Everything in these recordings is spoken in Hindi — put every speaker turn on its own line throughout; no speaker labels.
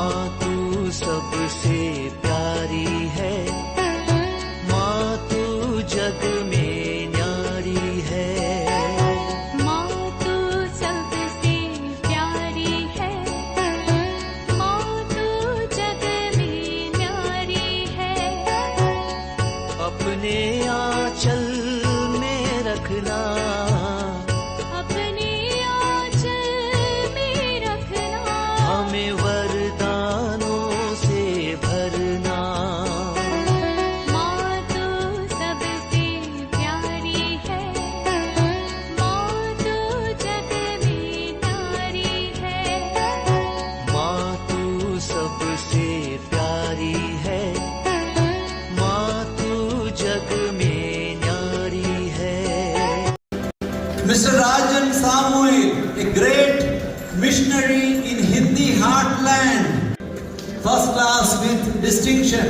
माँ तू सबसे प्यारी है, माँ तू जग में न्यारी है।
माँ तू सबसे प्यारी है, माँ तू जग में न्यारी है।
अपने आंचल में रखना,
अपने आंचल में रखना।
हमें वरदानों से भरना।
माँ तू सबसे प्यारी है, माँ तू जग में न्यारी है।
माँ तू सबसे प्यारी है, माँ तू जग में न्यारी है।
Mr. Rajan Samuel, a great missionary in Hindi heartland, first class with distinction.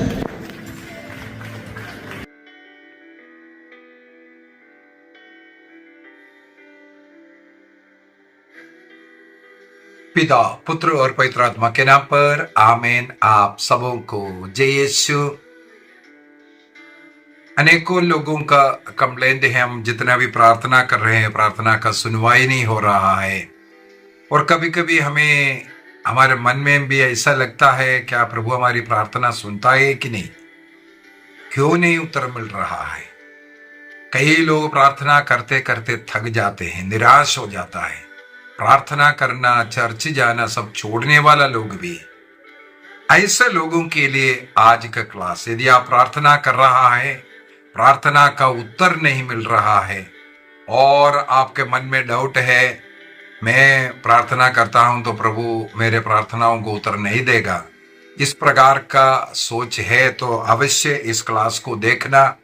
पिता, पुत्र और पवित्र आत्मा के नाम पर आमीन। आप सबों को जय यीशु। अनेकों लोगों का कंप्लेंट है, हम जितना भी प्रार्थना कर रहे हैं प्रार्थना का सुनवाई नहीं हो रहा है। और कभी कभी हमें हमारे मन में भी ऐसा लगता है क्या प्रभु हमारी प्रार्थना सुनता है कि नहीं, क्यों नहीं उत्तर मिल रहा है। कई लोग प्रार्थना करते करते थक जाते हैं, निराश हो जाता है। प्रार्थना करना, चर्च जाना सब छोड़ने वाला लोग भी। ऐसे लोगों के लिए आज का क्लास, यदि आप प्रार्थना कर रहा है, प्रार्थना का उत्तर नहीं मिल रहा है और आपके मन में डाउट है, मैं प्रार्थना करता हूं तो प्रभु मेरे प्रार्थनाओं को उत्तर नहीं देगा, इस प्रकार का सोच है तो अवश्य इस क्लास को देखना।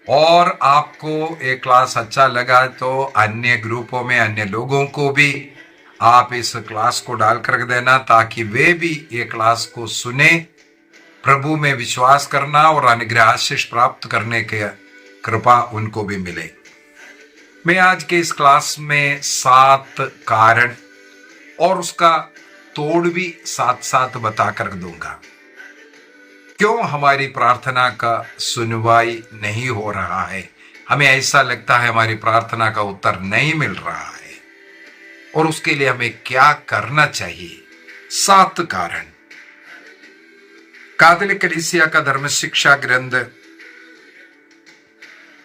और आपको ये क्लास अच्छा लगा तो अन्य ग्रुपों में अन्य लोगों को भी आप इस क्लास को डाल कर देना, ताकि वे भी ये क्लास को सुने, प्रभु में विश्वास करना और अनुग्रह आशीष प्राप्त करने की कृपा उनको भी मिले। मैं आज के इस क्लास में 7 कारण और उसका तोड़ भी साथ साथ बता कर दूंगा, क्यों हमारी प्रार्थना का सुनवाई नहीं हो रहा है। हमें ऐसा लगता है हमारी प्रार्थना का उत्तर नहीं मिल रहा है और उसके लिए हमें क्या करना चाहिए। 7 कारण। कैथोलिक कलीसिया का धर्म शिक्षा ग्रंथ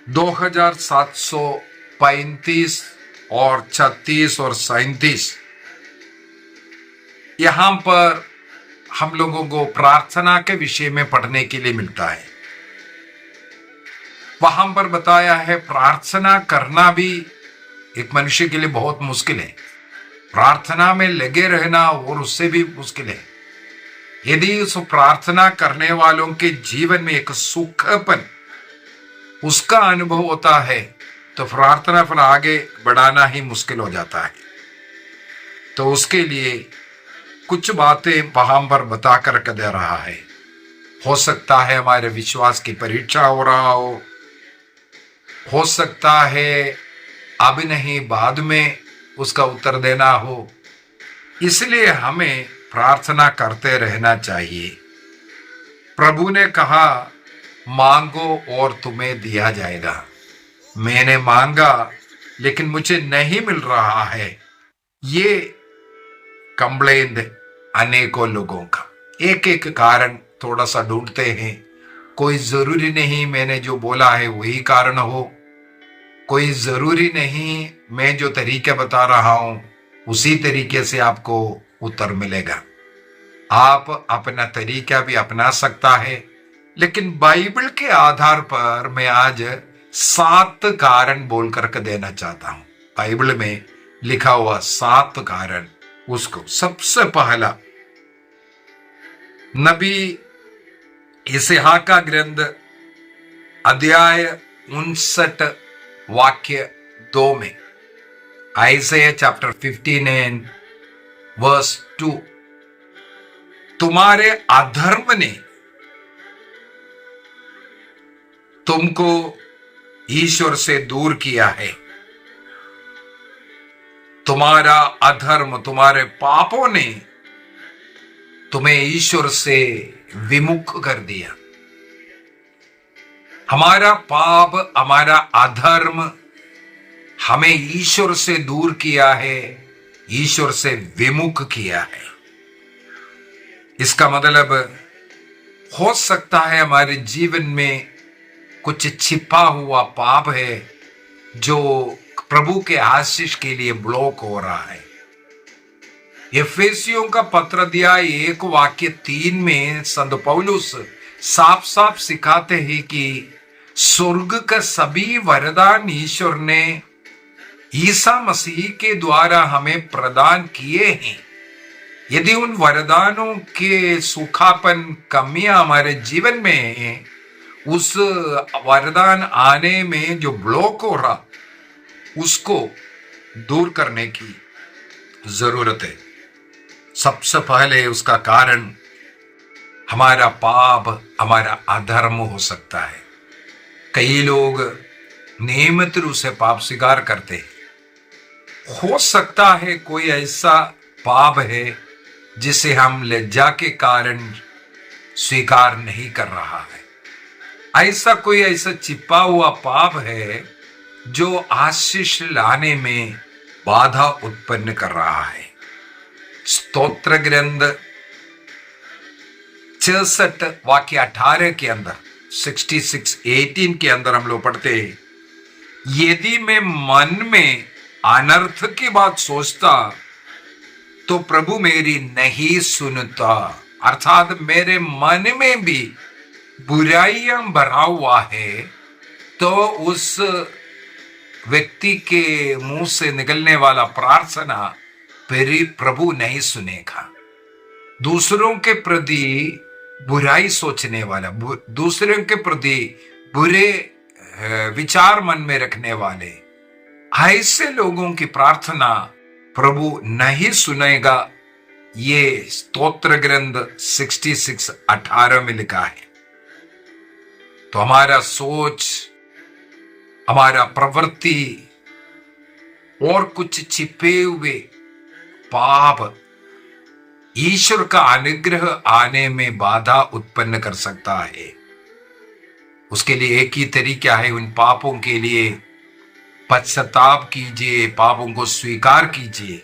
2735 और 36 और 37, यहां पर हम लोगों को प्रार्थना के विषय में पढ़ने के लिए मिलता है। वहां पर बताया है प्रार्थना करना भी एक मनुष्य के लिए बहुत मुश्किल है। प्रार्थना में लगे रहना और उससे भी मुश्किल है। यदि उस प्रार्थना करने वालों के जीवन में एक सुखपन उसका अनुभव होता है तो प्रार्थना पर आगे बढ़ाना ही मुश्किल हो जाता है। तो उसके लिए कुछ बातें वहां पर बता कर दे रहा है। हो सकता है हमारे विश्वास की परीक्षा हो रहा हो सकता है अब नहीं बाद में उसका उत्तर देना हो, इसलिए हमें प्रार्थना करते रहना चाहिए। प्रभु ने कहा मांगो और तुम्हें दिया जाएगा। मैंने मांगा लेकिन मुझे नहीं मिल रहा है, ये कंप्लेंट अनेकों लोगों का। एक एक कारण थोड़ा सा ढूंढते हैं। कोई जरूरी नहीं मैंने जो बोला है वही कारण हो, कोई जरूरी नहीं मैं जो तरीके बता रहा हूं उसी तरीके से आपको उत्तर मिलेगा। आप अपना तरीका भी अपना सकता है, लेकिन बाइबल के आधार पर मैं आज 7 कारण बोल करके देना चाहता हूं। बाइबल में लिखा हुआ 7 कारण, उसको सबसे पहला नबी इसहाक का ग्रंथ अध्याय 59 वाक्य 2 में, आइज़ाया चैप्टर 59 वर्स 2, तुम्हारे अधर्म ने तुमको ईश्वर से दूर किया है। तुम्हारा अधर्म, तुम्हारे पापों ने तुम्हें ईश्वर से विमुख कर दिया। हमारा पाप, हमारा अधर्म हमें ईश्वर से दूर किया है, ईश्वर से विमुख किया है। इसका मतलब हो सकता है हमारे जीवन में कुछ छिपा हुआ पाप है जो प्रभु के आशीष के लिए ब्लॉक हो रहा है। एफेसियों का पत्र दिया 1:3 में संत पौलुस साफ साफ सिखाते हैं कि स्वर्ग का सभी वरदान ईश्वर ने ईसा मसीह के द्वारा हमें प्रदान किए हैं। यदि उन वरदानों के सूखापन, कमियां हमारे जीवन में है, उस वरदान आने में जो ब्लॉक हो रहा उसको दूर करने की जरूरत है। सबसे पहले उसका कारण हमारा पाप, हमारा अधर्म हो सकता है। कई लोग नियमित रूप से पाप स्वीकार करते हैं। हो सकता है कोई ऐसा पाप है जिसे हम लज्जा के कारण स्वीकार नहीं कर रहा है। ऐसा छिपा हुआ पाप है जो आशीष लाने में बाधा उत्पन्न कर रहा है। स्तोत्र ग्रंथ 66:18 के अंदर 66:18 के अंदर हम लोग पढ़ते हैं, यदि मैं मन में अनर्थ की बात सोचता तो प्रभु मेरी नहीं सुनता। अर्थात मेरे मन में भी बुराइयां भरा हुआ है तो उस व्यक्ति के मुंह से निकलने वाला प्रार्थना प्रभु नहीं सुनेगा। दूसरों के प्रति बुराई सोचने वाला, दूसरों के प्रति बुरे विचार मन में रखने वाले ऐसे लोगों की प्रार्थना प्रभु नहीं सुनेगा। ये स्तोत्र ग्रंथ 66:18 में लिखा है। तो हमारा सोच, हमारा प्रवृत्ति और कुछ छिपे हुए पाप ईश्वर का अनुग्रह आने में बाधा उत्पन्न कर सकता है। उसके लिए एक ही तरीका है, उन पापों के लिए पश्चाताप कीजिए, पापों को स्वीकार कीजिए।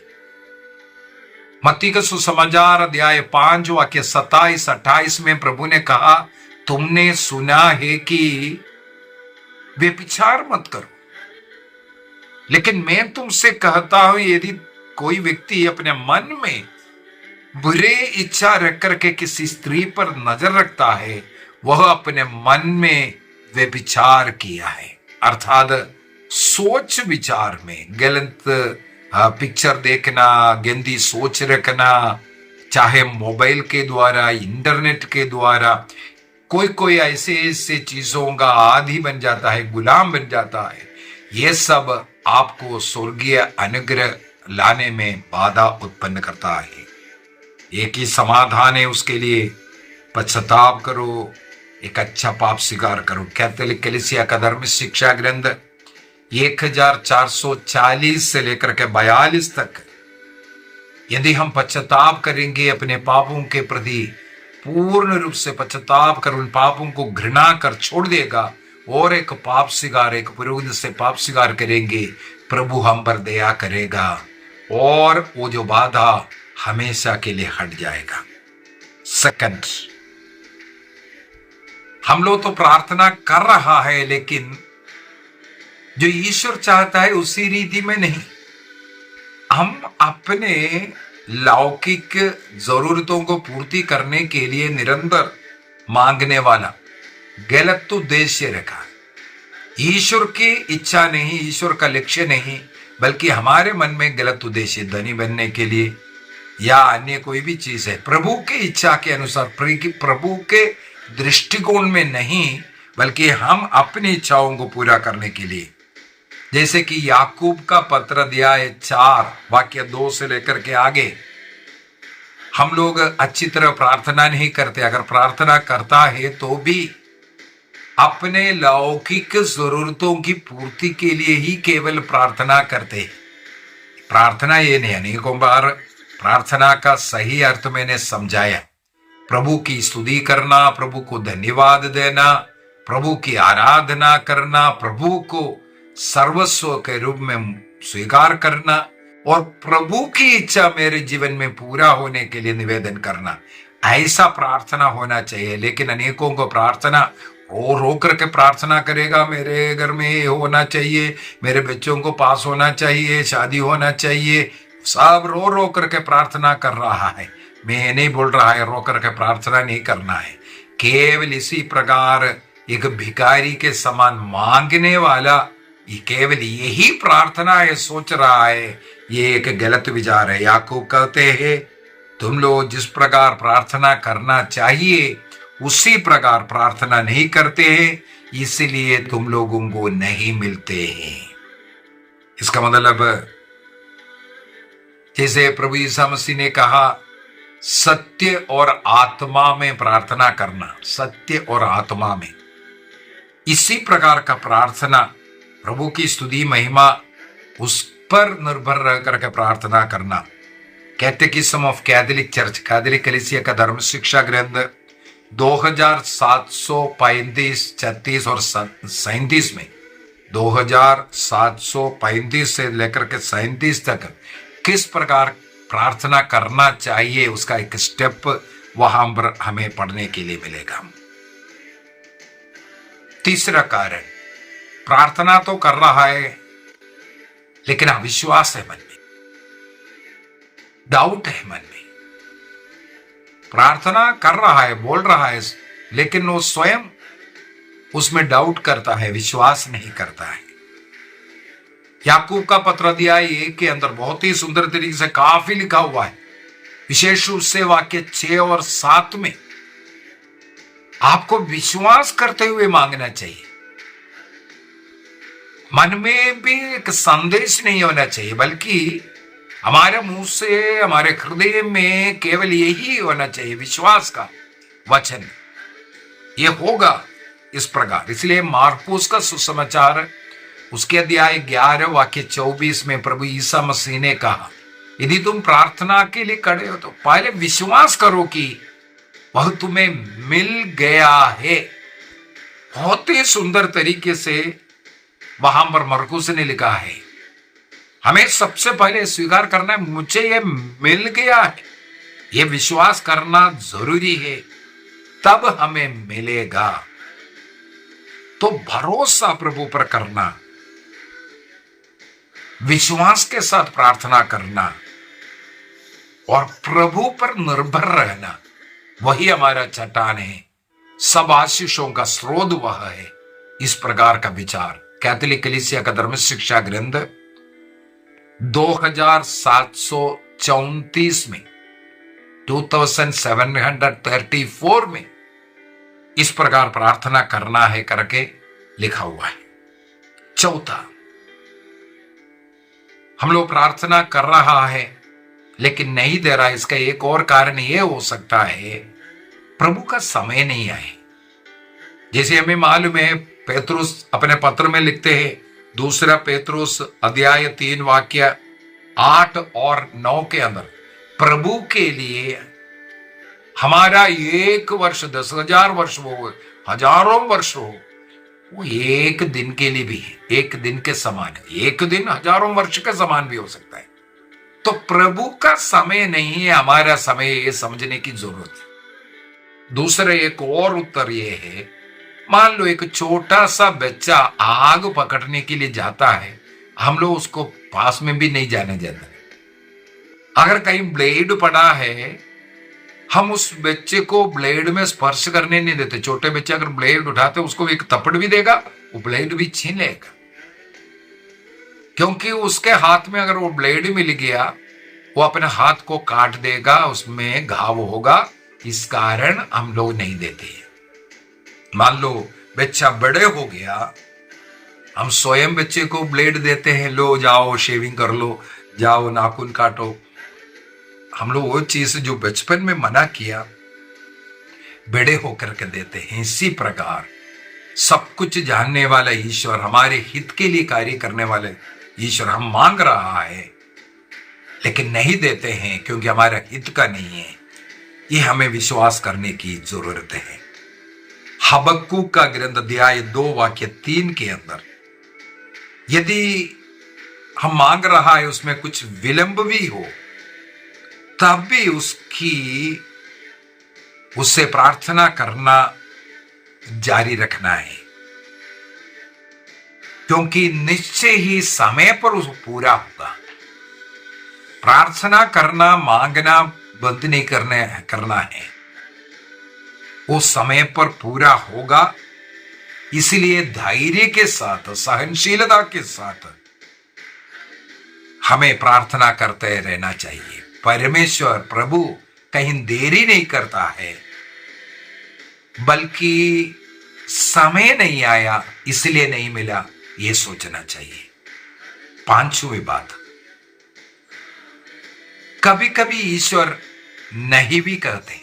मत्ती का सुसमाचार अध्याय 5 वाक्य 27-28 में प्रभु ने कहा, तुमने सुना है कि व्यभिचार मत करो, लेकिन मैं तुमसे कहता हूं यदि कोई व्यक्ति अपने मन में बुरे इच्छा रख करके किसी स्त्री पर नजर रखता है, वह अपने मन में व्यभिचार किया है। अर्थात सोच विचार में गलत पिक्चर देखना, गंदी सोच रखना, चाहे मोबाइल के द्वारा, इंटरनेट के द्वारा, कोई ऐसे चीजों का आदी बन जाता है, गुलाम बन जाता है। यह सब आपको स्वर्गीय अनुग्रह लाने में बाधा उत्पन्न करता है। एक ही समाधान है उसके लिए, पश्चाताप करो, एक अच्छा पाप स्वीकार करो। कैथोलिक कलीसिया का धर्म शिक्षा ग्रंथ 1440 से लेकर के 42 तक, यदि हम पश्चाताप करेंगे, अपने पापों के प्रति पूर्ण रूप से पश्चाताप कर उन पापों को घृणा कर छोड़ देगा और एक पाप स्वीकार, एक विरोध से पाप स्वीकार करेंगे, प्रभु हम पर दया करेगा और वो जो बाधा हमेशा के लिए हट जाएगा। सेकंड, हम लोग तो प्रार्थना कर रहा है लेकिन जो ईश्वर चाहता है उसी रीति में नहीं। हम अपने लौकिक जरूरतों को पूर्ति करने के लिए निरंतर मांगने वाला गलत उद्देश्य रखा। ईश्वर की इच्छा नहीं, ईश्वर का लक्ष्य नहीं, बल्कि हमारे मन में गलत उद्देश्य, धनी बनने के लिए या अन्य कोई भी चीज है, प्रभु की इच्छा के अनुसार, प्रभु के दृष्टिकोण में नहीं, बल्कि हम अपनी इच्छाओं को पूरा करने के लिए। जैसे कि याकूब का पत्र अध्याय 4 वाक्य 2 से लेकर के आगे, हम लोग अच्छी तरह प्रार्थना नहीं करते। अगर प्रार्थना करता है तो भी अपने लौकिक जरूरतों की पूर्ति के लिए ही केवल प्रार्थना करते हैं। प्रार्थना ये नहीं, अनेकों बार प्रार्थना का सही अर्थ मैंने समझाया। प्रभु की स्तुति करना, प्रभु को धन्यवाद देना, प्रभु की आराधना करना, प्रभु को सर्वस्व के रूप में स्वीकार करना और प्रभु की इच्छा मेरे जीवन में पूरा होने के लिए निवेदन करना, ऐसा प्रार्थना होना चाहिए। लेकिन अनेकों को प्रार्थना रो करके प्रार्थना करेगा, मेरे घर में ये होना चाहिए, मेरे बच्चों को पास होना चाहिए, शादी होना चाहिए, सब रो रो करके प्रार्थना कर रहा है। मैं नहीं बोल रहा है रो करके प्रार्थना नहीं करना है, केवल इसी प्रकार एक भिखारी के समान मांगने वाला ये केवल यही प्रार्थना है सोच रहा है, ये एक गलत विचार है। याकूब कहते हैं तुम लोग जिस प्रकार प्रार्थना करना चाहिए उसी प्रकार प्रार्थना नहीं करते हैं, इसलिए तुम लोगों को नहीं मिलते हैं। इसका मतलब जैसे प्रभु यीशु मसीह ने कहा सत्य और आत्मा में प्रार्थना करना, सत्य और आत्मा में, इसी प्रकार का प्रार्थना प्रभु की स्तुति महिमा उस पर निर्भर रह करके प्रार्थना करना। कैटेकिज्म ऑफ कैथोलिक चर्च, कैथोलिक कलीसिया का धर्म शिक्षा ग्रंथ 2735, 36 और 37 में 2735 से लेकर के 37 तक किस प्रकार प्रार्थना करना चाहिए उसका एक स्टेप वहां पर हमें पढ़ने के लिए मिलेगा। तीसरा कारण, प्रार्थना तो कर रहा है लेकिन अविश्वास है मन में, डाउट है मन में। प्रार्थना कर रहा है, बोल रहा है, लेकिन वो स्वयं उसमें डाउट करता है, विश्वास नहीं करता है। याकूब का पत्र अध्याय 1 के अंदर बहुत ही सुंदर तरीके से काफी लिखा हुआ है, विशेष रूप से वाक्य 6 और 7 में आपको विश्वास करते हुए मांगना चाहिए। मन में भी एक संदेश नहीं होना चाहिए, बल्कि हमारे मुंह से, हमारे हृदय में केवल यही होना चाहिए, विश्वास का वचन। ये होगा इस प्रकार। इसलिए मार्कुस का सुसमाचार उसके अध्याय 11 वाक्य 24 में प्रभु यीशु मसीह ने कहा यदि तुम प्रार्थना के लिए खड़े हो तो पहले विश्वास करो कि वह तुम्हें मिल गया है। बहुत ही सुंदर तरीके से वहां पर मरकुस ने लिखा है, हमें सबसे पहले स्वीकार करना है मुझे ये मिल गया है, ये विश्वास करना जरूरी है, तब हमें मिलेगा। तो भरोसा प्रभु पर करना, विश्वास के साथ प्रार्थना करना और प्रभु पर निर्भर रहना, वही हमारा चट्टान है, सब आशीषों का स्रोत वह है। इस प्रकार का विचार कैथोलिक कलीसिया का धर्म शिक्षा ग्रंथ 2734 में 2734 में इस प्रकार प्रार्थना करना है करके लिखा हुआ है। चौथा, हम लोग प्रार्थना कर रहा है लेकिन नहीं दे रहा, इसका एक और कारण यह हो सकता है प्रभु का समय नहीं आए। जैसे हमें मालूम है पेतरुस अपने पत्र में लिखते हैं, दूसरा पेतरुस अध्याय 3 वाक्य 8 और 9 के अंदर, प्रभु के लिए हमारा 1 वर्ष 10,000 वर्ष हो, हजारों वर्ष हो, वो एक दिन के लिए भी है, एक दिन के समान है। एक दिन हजारों वर्ष के समान भी हो सकता है। तो प्रभु का समय नहीं है हमारा समय, ये समझने की जरूरत है। दूसरा एक और उत्तर ये है, मान लो एक छोटा सा बच्चा आग पकड़ने के लिए जाता है, हम लोग उसको पास में भी नहीं जाने देते। अगर कहीं ब्लेड पड़ा है, हम उस बच्चे को ब्लेड में स्पर्श करने नहीं देते। छोटे बच्चे अगर ब्लेड उठाते उसको एक थप्पड़ भी देगा, वो ब्लेड भी छीन लेगा, क्योंकि उसके हाथ में अगर वो ब्लेड मिल गया वो अपने हाथ को काट देगा, उसमें घाव होगा। इस कारण हम लोग नहीं देते। मान लो बच्चा बड़े हो गया, हम स्वयं बच्चे को ब्लेड देते हैं, लो जाओ शेविंग कर लो, जाओ नाखून काटो। हम लोग वो चीज जो बचपन में मना किया बड़े होकर के देते हैं। इसी प्रकार सब कुछ जानने वाला ईश्वर, हमारे हित के लिए कार्य करने वाले ईश्वर, हम मांग रहा है लेकिन नहीं देते हैं क्योंकि हमारा हित का नहीं है। ये हमें विश्वास करने की जरूरत है। हबक्कूक का ग्रंथ अध्याय 2 वाक्य 3 के अंदर यदि हम मांग रहा है उसमें कुछ विलंब भी हो, तब भी उससे प्रार्थना करना जारी रखना है, क्योंकि निश्चय ही समय पर उस पूरा होगा। प्रार्थना करना, मांगना बंद नहीं करना है, वो समय पर पूरा होगा। इसलिए धैर्य के साथ, सहनशीलता के साथ हमें प्रार्थना करते रहना चाहिए। परमेश्वर प्रभु कहीं देरी नहीं करता है, बल्कि समय नहीं आया इसलिए नहीं मिला, यह सोचना चाहिए। पांचवी बात, कभी कभी ईश्वर नहीं भी कहते,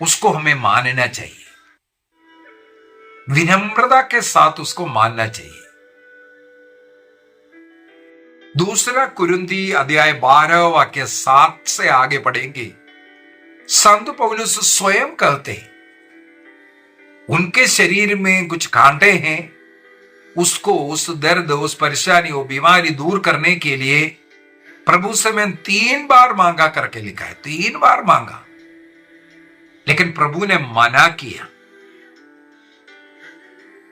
उसको हमें मानना चाहिए, विनम्रता के साथ उसको मानना चाहिए। दूसरा कुरिन्थी अध्याय 12 वाक्य 7 से आगे पढ़ेंगे। संत पौलुस स्वयं कहते हैं, उनके शरीर में कुछ कांटे हैं, उसको, उस दर्द, उस परेशानी, वो बीमारी दूर करने के लिए प्रभु से मैं 3 बार मांगा करके लिखा है। 3 बार मांगा, लेकिन प्रभु ने मना किया।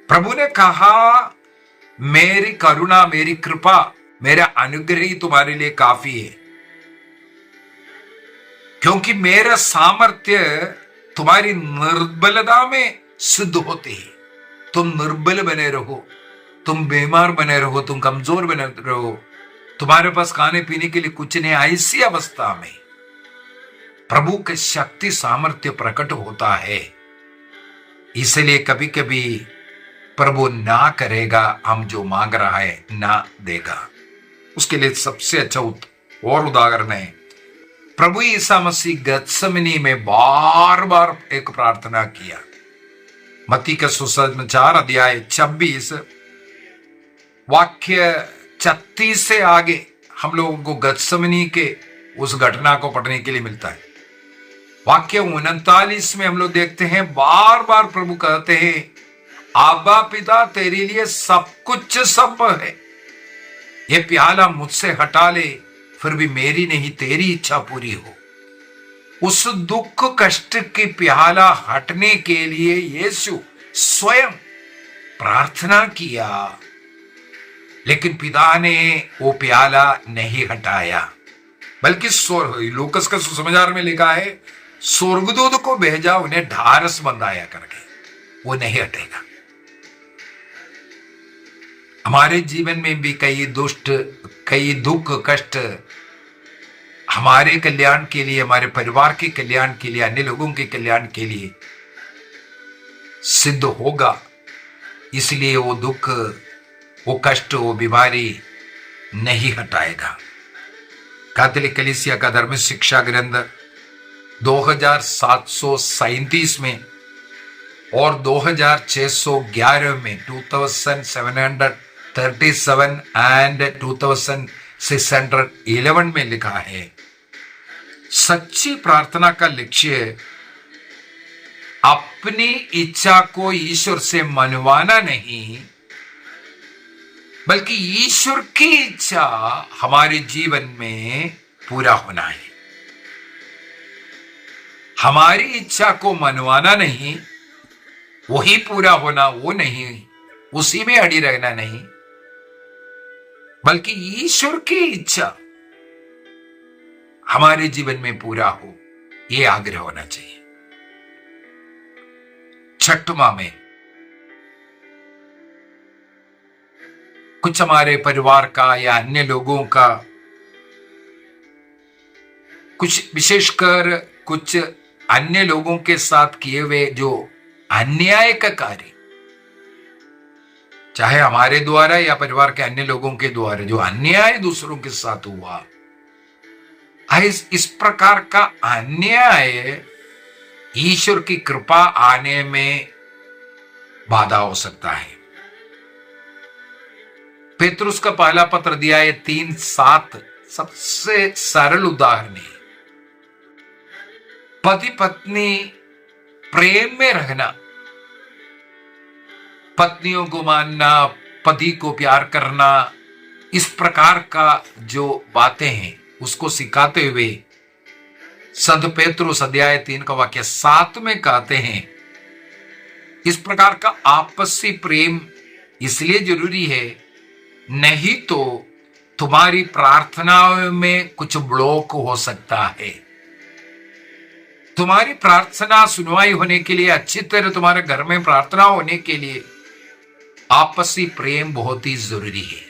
प्रभु ने कहा, मेरी करुणा, मेरी कृपा, मेरा अनुग्रह ही तुम्हारे लिए काफी है, क्योंकि मेरा सामर्थ्य तुम्हारी निर्बलता में सिद्ध होते हैं। तुम निर्बल बने रहो, तुम बीमार बने रहो, तुम कमजोर बने रहो, तुम्हारे पास खाने पीने के लिए कुछ नहीं, ऐसी अवस्था में प्रभु के शक्ति सामर्थ्य प्रकट होता है। इसलिए कभी कभी प्रभु ना करेगा, हम जो मांग रहा है ना देगा। उसके लिए सबसे अच्छा और उदाहरण है, प्रभु ईसा मसीह गत्समनी में बार बार एक प्रार्थना किया। मत्ती का सुसमाचार अध्याय 26 वाक्य 36 से आगे हम लोगों को गत्समनी के उस घटना को पढ़ने के लिए मिलता है। वाक्य 39 में हम लोग देखते हैं, बार बार प्रभु कहते हैं, आबा पिता तेरे लिए सब कुछ संभव है, ये प्याला मुझसे हटा ले, फिर भी मेरी नहीं तेरी इच्छा पूरी हो। उस दुख कष्ट की प्याला हटने के लिए यीशु स्वयं प्रार्थना किया, लेकिन पिता ने वो प्याला नहीं हटाया, बल्कि लूकस का सुसमाचार में लिखा है, स्वर्गदूत को भेजा उन्हें ढारस बंधाया करके, वो नहीं हटेगा। हमारे जीवन में भी कई दुख कष्ट हमारे कल्याण के लिए, हमारे परिवार के कल्याण के लिए, अन्य लोगों के कल्याण के लिए सिद्ध होगा। इसलिए वो दुख, वो कष्ट, वो बीमारी नहीं हटाएगा। कैथोलिक कलीसिया का धर्म शिक्षा ग्रंथ 2737 में और 2611 में 2737 एंड 2611 में लिखा है, सच्ची प्रार्थना का लक्ष्य अपनी इच्छा को ईश्वर से मनवाना नहीं, बल्कि ईश्वर की इच्छा हमारे जीवन में पूरा होना है। हमारी इच्छा को मनवाना नहीं, वही पूरा होना, वो नहीं, उसी में अड़ी रहना नहीं, बल्कि ईश्वर की इच्छा हमारे जीवन में पूरा हो, ये आग्रह होना चाहिए। छठवां में, कुछ हमारे परिवार का या अन्य लोगों का, कुछ विशेषकर कुछ अन्य लोगों के साथ किए हुए जो अन्याय का कार्य, चाहे हमारे द्वारा या परिवार के अन्य लोगों के द्वारा जो अन्याय दूसरों के साथ हुआ, इस प्रकार का अन्याय ईश्वर की कृपा आने में बाधा हो सकता है। पेतरुस का पहला पत्र अध्याय 3:7 सबसे सरल उदाहरण है। पति पत्नी प्रेम में रहना, पत्नियों को मानना, पति को प्यार करना, इस प्रकार का जो बातें हैं उसको सिखाते हुए संत पेतरुस अध्याय 3 का वाक्य 7 में कहते हैं, इस प्रकार का आपसी प्रेम इसलिए जरूरी है, नहीं तो तुम्हारी प्रार्थनाओं में कुछ ब्लॉक हो सकता है। तुम्हारी प्रार्थना सुनवाई होने के लिए, अच्छी तरह तुम्हारे घर में प्रार्थना होने के लिए आपसी प्रेम बहुत ही जरूरी है।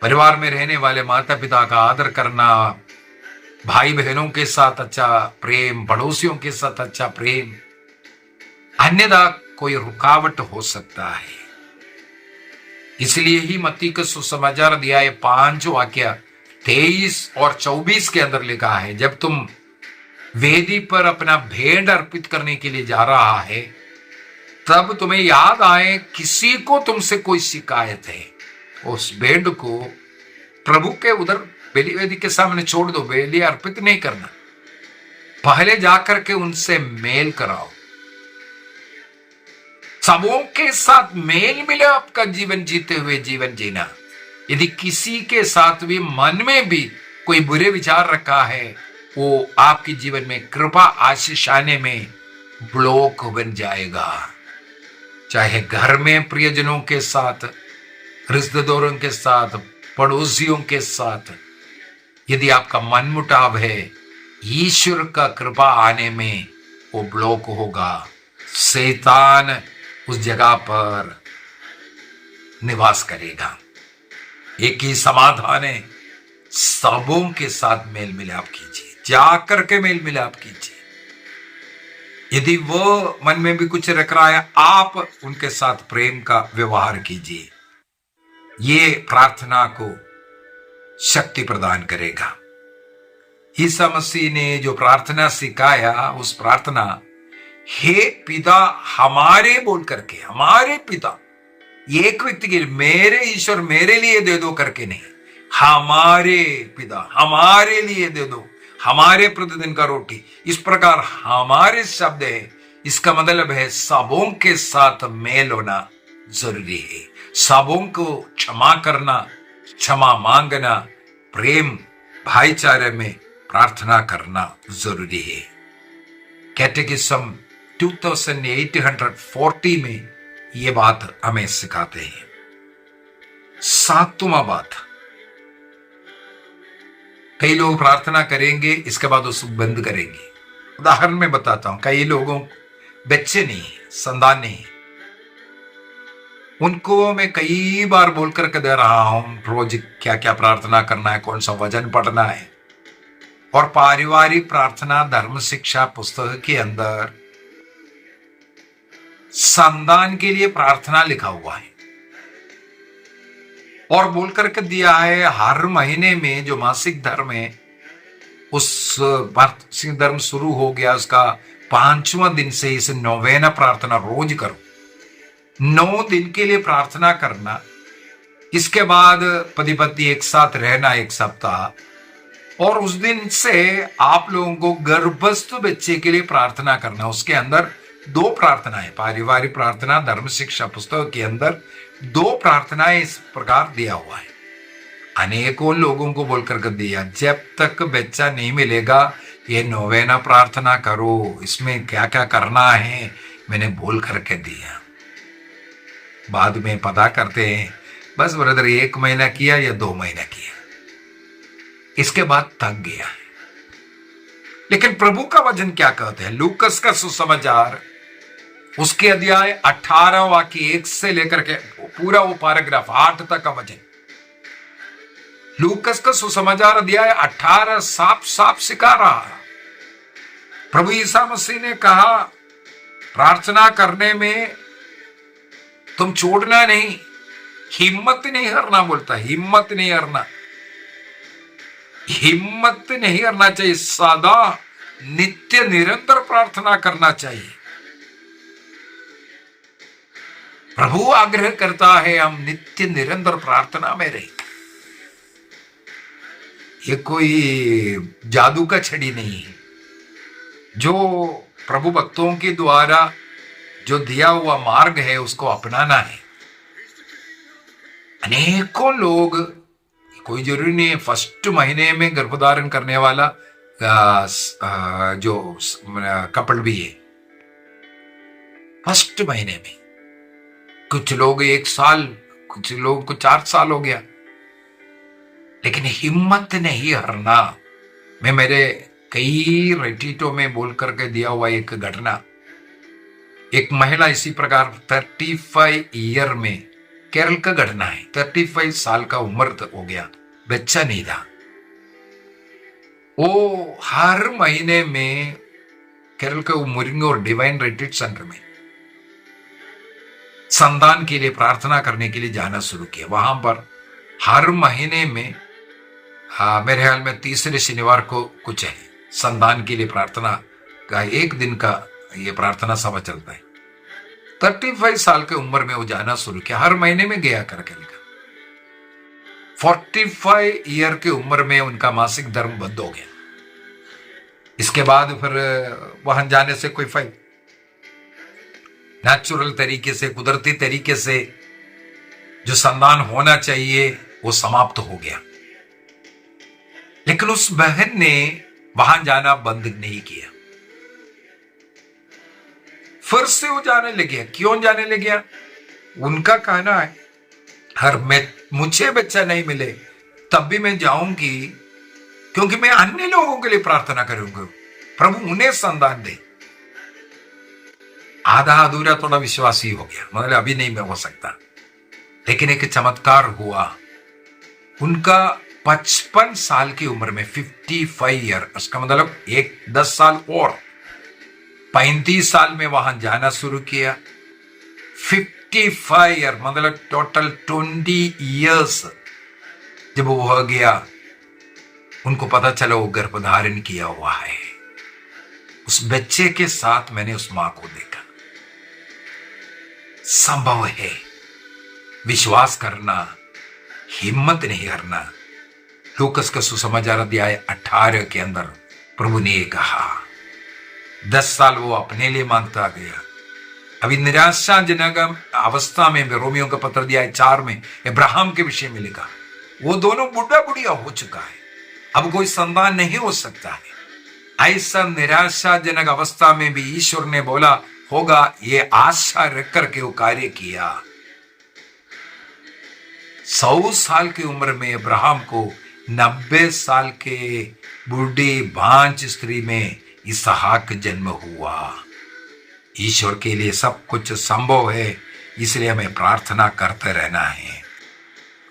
परिवार में रहने वाले माता पिता का आदर करना, भाई बहनों के साथ अच्छा प्रेम, पड़ोसियों के साथ अच्छा प्रेम, अन्यथा कोई रुकावट हो सकता है। इसलिए ही मत्ती का सुसमाचार अध्याय 5 वाक्य 23 और 24 के अंदर लिखा है, जब तुम वेदी पर अपना भेंट अर्पित करने के लिए जा रहा है, तब तुम्हें याद आए किसी को तुमसे कोई शिकायत है, उस भेंट को प्रभु के उधर बलिवेदी के सामने छोड़ दो। बलि अर्पित नहीं करना, पहले जाकर के उनसे मेल कराओ। सबों के साथ मेल मिलाप का जीवन जीते हुए जीवन जीना। यदि किसी के साथ भी मन में भी कोई बुरे विचार रखा है, वो आपके जीवन में कृपा आशीष आने में ब्लॉक बन जाएगा। चाहे घर में प्रियजनों के साथ, रिश्तेदारों के साथ, पड़ोसियों के साथ, यदि आपका मन मुटाव है, ईश्वर का कृपा आने में वो ब्लॉक होगा। शैतान उस जगह पर निवास करेगा। एक ही समाधान है, सबों के साथ मेल मिलाप कीजिए, जाकर के मेल मिलाप कीजिए। यदि वो मन में भी कुछ रख रहा है, आप उनके साथ प्रेम का व्यवहार कीजिए। ये प्रार्थना को शक्ति प्रदान करेगा। ईसा मसीह ने जो प्रार्थना सिखाया, उस प्रार्थना हे पिता हमारे बोल करके, हमारे पिता, एक व्यक्ति के लिए, मेरे ईश्वर मेरे लिए दे दो करके नहीं, हमारे पिता हमारे लिए दे दो, हमारे प्रतिदिन का रोटी, इस प्रकार हमारे शब्द है। इसका मतलब है सबों के साथ मेल होना जरूरी है। सबों को क्षमा करना, क्षमा मांगना, प्रेम भाईचारे में प्रार्थना करना जरूरी है। कैटेकिज्म 2840 में ये बात हमें सिखाते हैं। 7वां बात, कई लोग प्रार्थना करेंगे, इसके बाद उसको बंद करेंगे। उदाहरण में बताता हूं, कई लोगों बच्चे नहीं, संतान नहीं, उनको मैं कई बार बोल करके दे रहा हूं रोज क्या क्या प्रार्थना करना है, कौन सा वचन पढ़ना है। और पारिवारिक प्रार्थना धर्म शिक्षा पुस्तक के अंदर संतान के लिए प्रार्थना लिखा हुआ है और बोल करके दिया है, हर महीने में जो मासिक धर्म है, उस मासिक धर्म शुरू हो गया, उसका 5वां दिन से इस नोवेना प्रार्थना रोज करो। 9 दिन के लिए प्रार्थना करना, इसके बाद पति पत्नी एक साथ रहना 1 सप्ताह, और उस दिन से आप लोगों को गर्भस्थ बच्चे के लिए प्रार्थना करना। उसके अंदर 2 प्रार्थनाएं, पारिवारिक प्रार्थना धर्म शिक्षा पुस्तक के अंदर 2 प्रार्थनाएं इस प्रकार दिया हुआ है। अनेकों लोगों को बोलकर कर दिया, जब तक बच्चा नहीं मिलेगा ये नोवेना प्रार्थना करो, इसमें क्या क्या करना है मैंने बोल करके दिया। बाद में पता करते हैं, बस ब्रदर 1 महीना किया या 2 महीना किया, इसके बाद थक गया है। लेकिन प्रभु का वचन क्या कहते हैं? लूकस का सुसमाचार उसके अध्याय 18 वाक्य 1 से लेकर के पूरा वो पैराग्राफ 8 तक का वचन। लूकस का सुसमाचार अध्याय 18 साफ साफ सिखा रहा है। प्रभु ईसा मसीह ने कहा, प्रार्थना करने में तुम छोड़ना नहीं, हिम्मत नहीं हारना। बोलता हिम्मत नहीं हारना, हिम्मत नहीं हारना चाहिए, सदा नित्य निरंतर प्रार्थना करना चाहिए। प्रभु आग्रह करता है हम नित्य निरंतर प्रार्थना में रहे। ये कोई जादू का छड़ी नहीं है। जो प्रभु भक्तों के द्वारा जो दिया हुआ मार्ग है उसको अपनाना है। अनेकों लोग, कोई जरूरी नहीं है फर्स्ट महीने में गर्भधारण करने वाला जो कपल भी है, फर्स्ट महीने में कुछ लोग 1 साल, कुछ लोग को 4 साल हो गया, लेकिन हिम्मत नहीं हारना। मैं मेरे कई रेटिटो में बोल करके दिया हुआ एक घटना, एक महिला इसी प्रकार 35 ईयर में, केरल का घटना है, 35 साल का उम्र हो गया, बच्चा नहीं था। वो हर महीने में केरल के मुरिंग और डिवाइन रिट्रीट सेंटर में संतान के लिए प्रार्थना करने के लिए जाना शुरू किया। वहां पर हर महीने में मेरे ख्याल में तीसरे शनिवार को कुछ है संतान के लिए प्रार्थना का 1 दिन का ये प्रार्थना सभा चलता है। 35 साल के उम्र में वो जाना शुरू किया, हर महीने में गया करके लिखा। 45 ईयर की उम्र में उनका मासिक धर्म बंद हो गया। इसके बाद फिर वहां जाने से कोई फायदा, नेचुरल तरीके से, कुदरती तरीके से जो संतान होना चाहिए वो समाप्त हो गया। लेकिन उस बहन ने वहां जाना बंद नहीं किया, फिर से वो जाने लगे। क्यों जाने लगे? उनका कहना है हर मुझे बच्चा नहीं मिले तब भी मैं जाऊंगी, क्योंकि मैं अन्य लोगों के लिए प्रार्थना करूंगा, प्रभु उन्हें संतान दे। आधा अधूरा थोड़ा विश्वासी हो गया, मतलब अभी नहीं हो सकता। लेकिन एक चमत्कार हुआ, उनका 55 साल की उम्र में 55 ईयर, उसका मतलब 10 साल और 35 साल में वहां जाना शुरू किया। 55 ईयर मतलब टोटल 20 इयर्स जब वो हो गया, उनको पता चला वो गर्भधारण किया हुआ है। उस बच्चे के साथ मैंने उस मां को देखा। संभव है, विश्वास करना, हिम्मत नहीं हारना। लूकस का सुसमाचार अध्याय 18 के अंदर प्रभु ने कहा 10 साल वो अपने लिए मांगता गया। अभी निराशाजनक अवस्था में रोमियो का पत्र अध्याय 4 में अब्राहम के विषय में लिखा, वो दोनों बुढ़ा बुढ़िया हो चुका है, अब कोई संतान नहीं हो सकता है। ऐसा निराशाजनक अवस्था में भी ईश्वर ने बोला होगा, ये आशा रख करके वो कार्य किया। 100 साल की उम्र में अब्राहम को 90 साल के बूढ़ी भांज स्त्री में इसहाक जन्म हुआ। ईश्वर के लिए सब कुछ संभव है, इसलिए हमें प्रार्थना करते रहना है।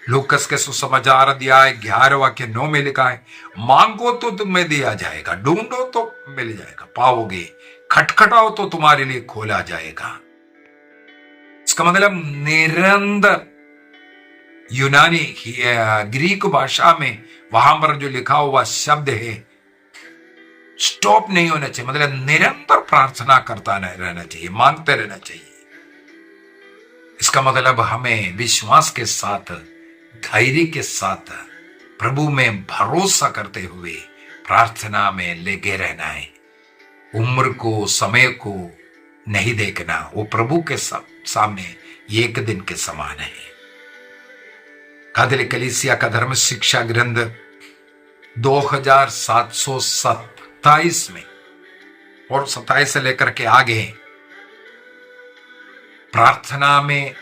लूकस के सुसमाचार अध्याय 11 वाक्य 9 में लिखा है, मांगो तो तुम्हें दिया जाएगा, ढूंढो तो मिल जाएगा, पाओगे, खटखटाओ तो तुम्हारे लिए खोला जाएगा। इसका मतलब निरंतर यूनानी ग्रीक भाषा में वहां पर जो लिखा हुआ शब्द है, स्टॉप नहीं होना चाहिए, मतलब निरंतर प्रार्थना करता रहना चाहिए, मांगते रहना चाहिए। इसका मतलब हमें विश्वास के साथ, धैर्य के साथ, प्रभु में भरोसा करते हुए प्रार्थना में लगे रहना है। उम्र को, समय को नहीं देखना, वो प्रभु के सामने एक दिन के समान है। कैथोलिक कलीसिया का धर्म शिक्षा ग्रंथ 2727 में और 27 से लेकर के आगे प्रार्थना में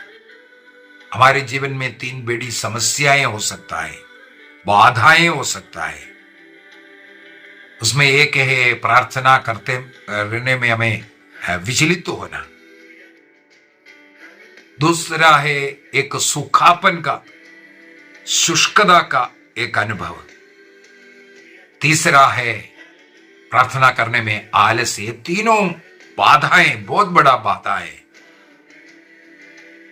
हमारे जीवन में 3 बड़ी समस्याएं हो सकता है, बाधाएं हो सकता है। उसमें एक है प्रार्थना करते रहने में हमें विचलित होना, दूसरा है एक सूखापन का, शुष्कता का एक अनुभव, तीसरा है प्रार्थना करने में आलस्य। तीनों बाधाएं बहुत बड़ा बाधा है।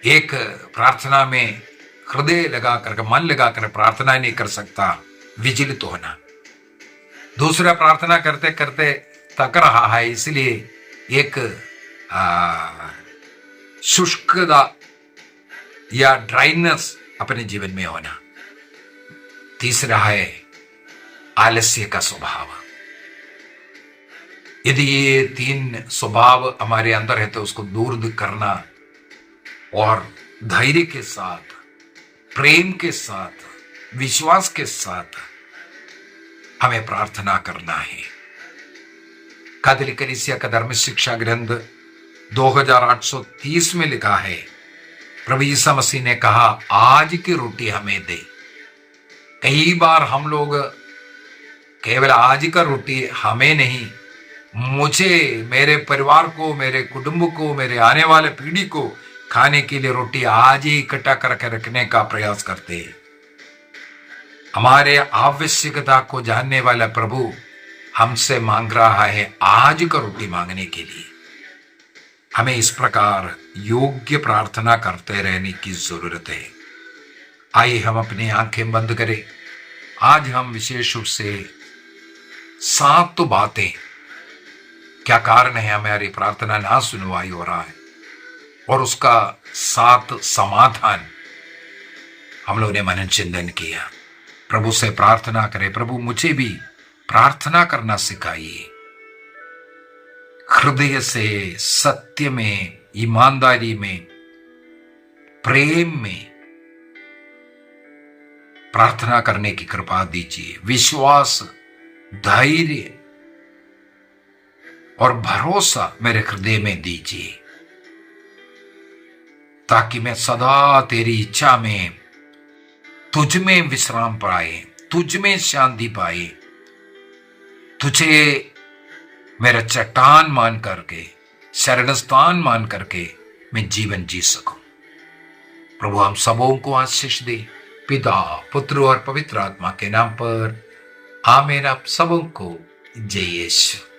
एक प्रार्थना में हृदय लगा कर, मन लगा कर प्रार्थना नहीं कर सकता, विचलित होना। दूसरा प्रार्थना करते करते थक रहा है, इसलिए एक शुष्कता या ड्राइनेस अपने जीवन में होना। तीसरा है आलस्य का स्वभाव। यदि ये 3 स्वभाव हमारे अंदर है तो उसको दूर करना और धैर्य के साथ, प्रेम के साथ, विश्वास के साथ हमें प्रार्थना करना है। कैथोलिक कलीसिया का धर्म शिक्षा ग्रंथ 2830 में लिखा है, प्रभु यीशु मसीह ने कहा, आज की रोटी हमें दे। कई बार हम लोग केवल आज का रोटी हमें नहीं, मुझे, मेरे परिवार को, मेरे कुटुंब को, मेरे आने वाले पीढ़ी को खाने के लिए रोटी आज ही इकट्ठा करके रखने का प्रयास करते हैं। हमारे आवश्यकता को जानने वाला प्रभु हमसे मांग रहा है आज का रोटी मांगने के लिए। हमें इस प्रकार योग्य प्रार्थना करते रहने की जरूरत है। आइए हम अपनी आंखें बंद करें। आज हम विशेष रूप से 7 बातें, क्या कारण है हमारी प्रार्थना ना सुनवाई हो रहा है, और उसका 7 समाधान हम लोगों ने मनन चिंतन किया। प्रभु से प्रार्थना करें, प्रभु मुझे भी प्रार्थना करना सिखाइए, हृदय से, सत्य में, ईमानदारी में, प्रेम में प्रार्थना करने की कृपा दीजिए। विश्वास, धैर्य और भरोसा मेरे हृदय में दीजिए, ताकि मैं सदा तेरी इच्छा में, तुझ में विश्राम पाए, तुझ में शांति पाए, तुझे मेरा चट्टान मान करके, शरण स्थान मान करके मैं जीवन जी सकूं। प्रभु हम सबों को आशीष दे, पिता, पुत्र और पवित्र आत्मा के नाम पर आमीन। आप सबों को जय यीशु।